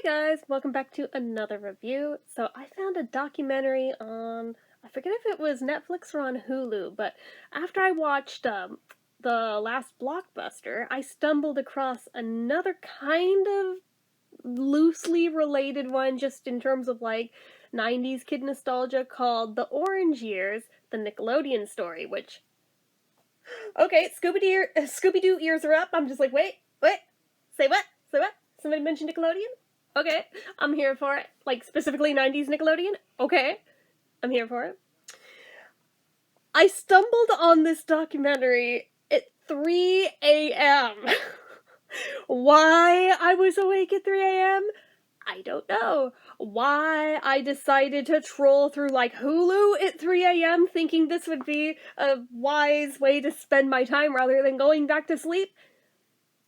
Guys, welcome back to another review. So I found a documentary on, I forget if it was Netflix or on Hulu, but after I watched the last Blockbuster, I stumbled across another kind of loosely related one just in terms of like 90s kid nostalgia called The Orange Years, the Nickelodeon story, which, okay, Scooby-Doo ears are up. I'm just like, wait, say what? Say what? Somebody mentioned Nickelodeon? Okay, I'm here for it. Like, specifically 90s Nickelodeon? Okay, I'm here for it. I stumbled on this documentary at 3 a.m. Why I was awake at 3 a.m.? I don't know. Why I decided to troll through, like, Hulu at 3 a.m. thinking this would be a wise way to spend my time rather than going back to sleep?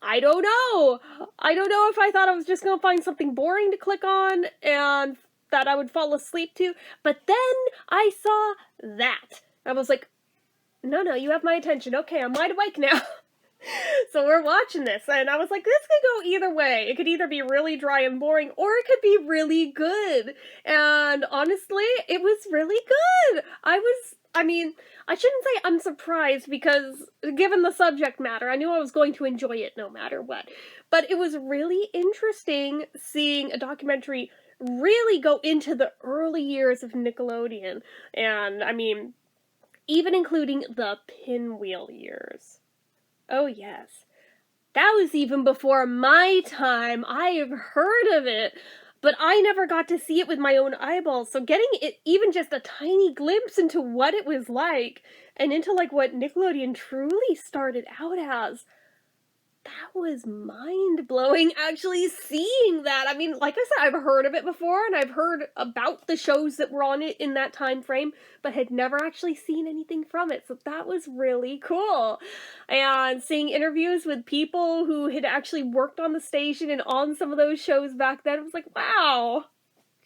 I don't know. I don't know if I thought I was just gonna find something boring to click on and that I would fall asleep to, but then I saw that. I was like, no, you have my attention. Okay, I'm wide awake now. So we're watching this, and I was like, this could go either way. It could either be really dry and boring, or it could be really good. And honestly, it was really good. I shouldn't say I'm surprised, because given the subject matter, I knew I was going to enjoy it no matter what. But it was really interesting seeing a documentary really go into the early years of Nickelodeon. And, even including the Pinwheel years. Oh, yes. That was even before my time. I have heard of it, but I never got to see it with my own eyeballs. So getting it, even just a tiny glimpse into what it was like, and into like what Nickelodeon truly started out as, that was mind-blowing, actually seeing that. I mean, like I said, I've heard of it before, and I've heard about the shows that were on it in that time frame, but had never actually seen anything from it, so that was really cool. And seeing interviews with people who had actually worked on the station and on some of those shows back then, it was like, wow,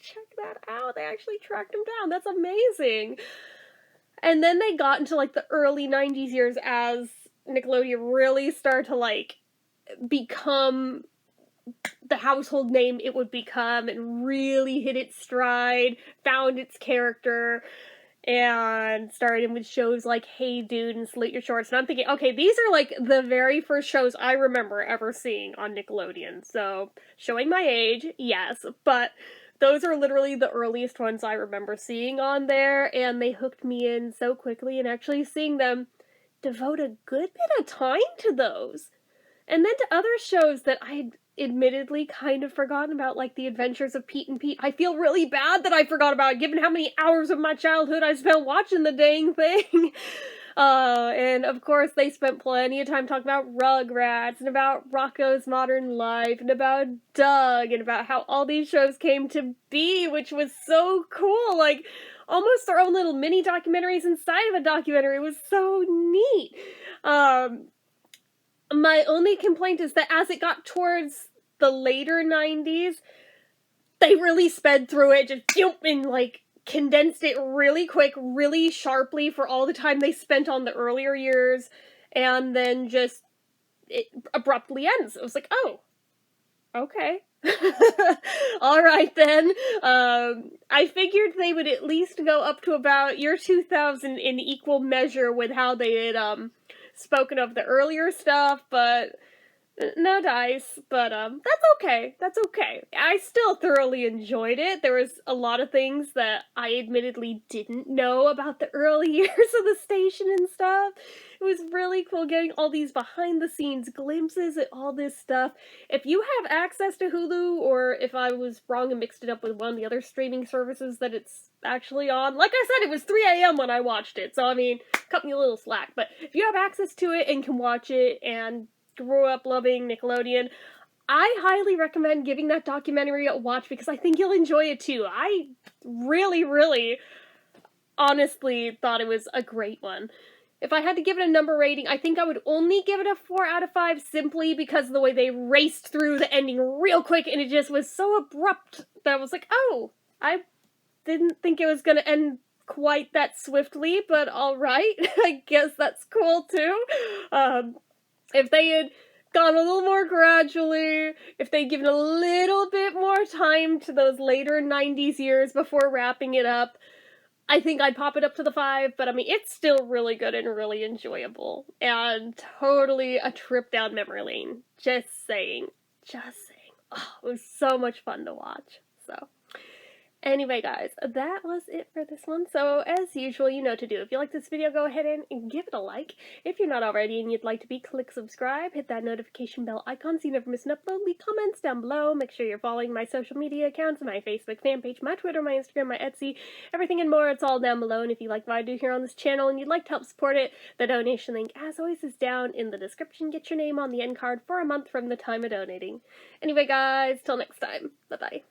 check that out, they actually tracked them down, that's amazing. And then they got into, like, the early 90s years as Nickelodeon really started to, like, become the household name it would become and really hit its stride, found its character, and started with shows like Hey Dude and Salute Your Shorts. And I'm thinking, okay, these are like the very first shows I remember ever seeing on Nickelodeon. So, showing my age, yes, but those are literally the earliest ones I remember seeing on there, and they hooked me in so quickly, and actually seeing them devote a good bit of time to those. And then to other shows that I'd admittedly kind of forgotten about, like The Adventures of Pete and Pete. I feel really bad that I forgot about it, given how many hours of my childhood I spent watching the dang thing. And of course they spent plenty of time talking about Rugrats, and about Rocko's Modern Life, and about Doug, and about how all these shows came to be, which was so cool. Like, almost their own little mini documentaries inside of a documentary. It was so neat. My only complaint is that as it got towards the later 90s, they really sped through it, just and like condensed it really quick, really sharply for all the time they spent on the earlier years, and then just it abruptly ends. It was like, oh, okay. Alright then. I figured they would at least go up to about year 2000 in equal measure with how they had, spoken of the earlier stuff, but no dice. But that's okay. I still thoroughly enjoyed it. There was a lot of things that I admittedly didn't know about the early years of the station and stuff. It was really cool getting all these behind the scenes glimpses at all this stuff. If you have access to Hulu, or if I was wrong and mixed it up with one of the other streaming services that it's actually on, like I said, it was 3 a.m. when I watched it, so cut me a little slack. But if you have access to it and can watch it and grew up loving Nickelodeon, I highly recommend giving that documentary a watch, because I think you'll enjoy it too. I really, honestly thought it was a great one. If I had to give it a number rating, I think I would only give it a 4 out of 5, simply because of the way they raced through the ending real quick, and it just was so abrupt that I was like, oh, I didn't think it was gonna end quite that swiftly, but alright, I guess that's cool too. If they had gone a little more gradually, if they'd given a little bit more time to those later 90s years before wrapping it up, I think I'd pop it up to the 5, but I mean, it's still really good and really enjoyable, and totally a trip down memory lane. Just saying. Oh, it was so much fun to watch, so... Anyway, guys, that was it for this one. So, as usual, you know what to do. If you like this video, go ahead and give it a like. If you're not already and you'd like to be, click subscribe, hit that notification bell icon so you never miss an upload. Leave comments down below. Make sure you're following my social media accounts, my Facebook fan page, my Twitter, my Instagram, my Etsy, everything and more. It's all down below. And if you like what I do here on this channel and you'd like to help support it, the donation link, as always, is down in the description. Get your name on the end card for a month from the time of donating. Anyway, guys, till next time. Bye-bye.